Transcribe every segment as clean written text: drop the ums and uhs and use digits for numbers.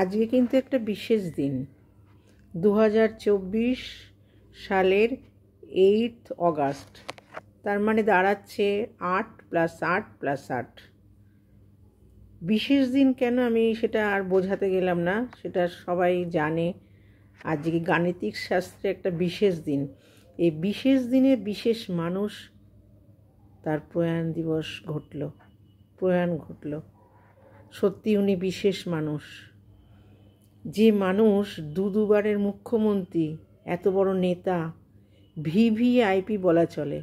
আজকে কিন্তু একটা বিশেষ দিন। 2024 সালের 8 অগাস্ট। তার মানে দাঁড়াচ্ছে 8 + 8 + 8। বিশেষ দিন কেন আমি সেটা আর বোঝাতে গেলাম না, সেটা সবাই জানে। আজকে গাণিতিক শাস্ত্রে একটা বিশেষ দিন। এই বিশেষ দিনে বিশেষ মানুষ তার প্রয়াণ ঘটল। সত্যি উনি বিশেষ মানুষ। যে মানুষ দুবারের মুখ্যমন্ত্রী, এত বড় নেতা, ভিভিআইপি বলা চলে,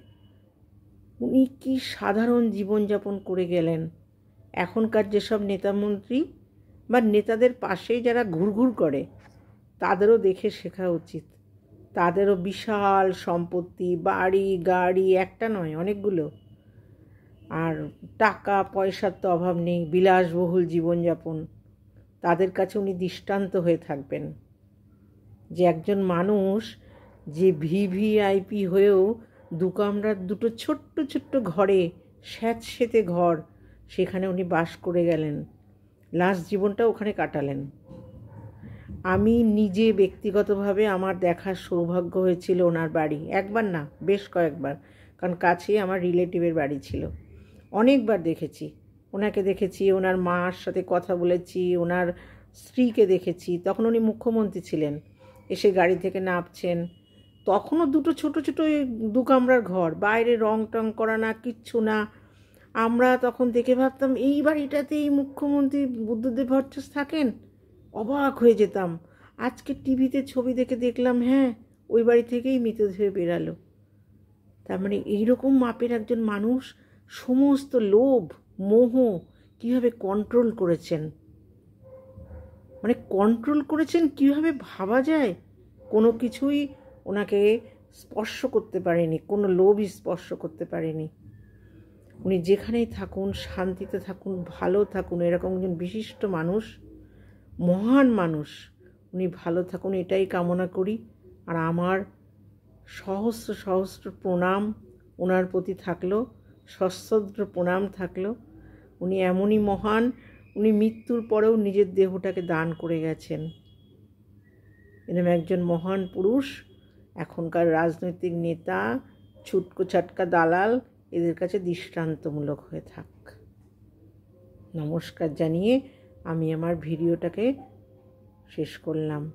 উনি কি সাধারণ জীবনযাপন করে গেলেন। এখনকার যেসব নেতা মন্ত্রী বা নেতাদের পাশেই যারা ঘুরঘুর করে, তাদেরও দেখে শেখা উচিত। তাদেরও বিশাল সম্পত্তি, বাড়ি গাড়ি, একটা নয় অনেকগুলো, আর টাকা পয়সার তো অভাব নেই, বিলাসবহুল জীবনযাপন। তাদের কাছে উনি দৃষ্টান্ত হয়ে থাকবেন যে একজন মানুষ যে ভিভিআইপি হয়েও দুকামরার দুটো ছোট্ট ছোট্ট ঘরে, স্যাঁতসেঁতে ঘর, সেখানে উনি বাস করে গেলেন, লাস্ট জীবনটা ওখানে কাটালেন। আমি নিজে ব্যক্তিগতভাবে আমার দেখার সৌভাগ্য হয়েছিল ওনার বাড়ি, একবার না বেশ কয়েকবার, কারণ কাছেই আমার রিলেটিভের বাড়ি ছিল। অনেকবার দেখেছি ওনাকে, দেখেছি ওনার মার সাথে কথা বলেছি, ওনার স্ত্রীকে দেখেছি। তখন উনি মুখ্যমন্ত্রী ছিলেন, এসে গাড়ি থেকে নামছেন, তখনও দুটো ছোট ছোট দু কামরার ঘর, বাইরে রং টং করা না, কিচ্ছু না। আমরা তখন দেখে ভাবতাম এই বাড়িটাতেই মুখ্যমন্ত্রী বুদ্ধদেব ভট্টাচার্য থাকেন, অবাক হয়ে যেতাম। আজকে টিভিতে ছবি দেখে দেখলাম হ্যাঁ, ওই বাড়ি থেকেই মৃতদেহ বেরালো। তার মানে এইরকম মাপের একজন মানুষ সমস্ত লোভ মোহ কীভাবে কন্ট্রোল করেছেন, কীভাবে ভাবা যায়। কোনো কিছুই ওনাকে স্পর্শ করতে পারেনি, কোনো লোভই স্পর্শ করতে পারেনি। উনি যেখানেই থাকুন শান্তিতে থাকুন, ভালো থাকুন, এরকম একজন বিশিষ্ট মানুষ, মহান মানুষ, উনি ভালো থাকুন এটাই কামনা করি। আর আমার সহস্র সহস্র প্রণাম ওনার প্রতি থাকলো, সশ্রদ্ধ প্রণাম থাকলো। উনি এমনই মহান, উনি মৃত্যুর পরেও নিজের দেহটাকে দান করে গেছেন। এরকম একজন মহান পুরুষ এখনকার রাজনৈতিক নেতা, ছুটকো ছাটকা দালাল, এদের কাছে দৃষ্টান্তমূলক হয়ে থাক। নমস্কার জানিয়ে আমি আমার ভিডিওটাকে শেষ করলাম।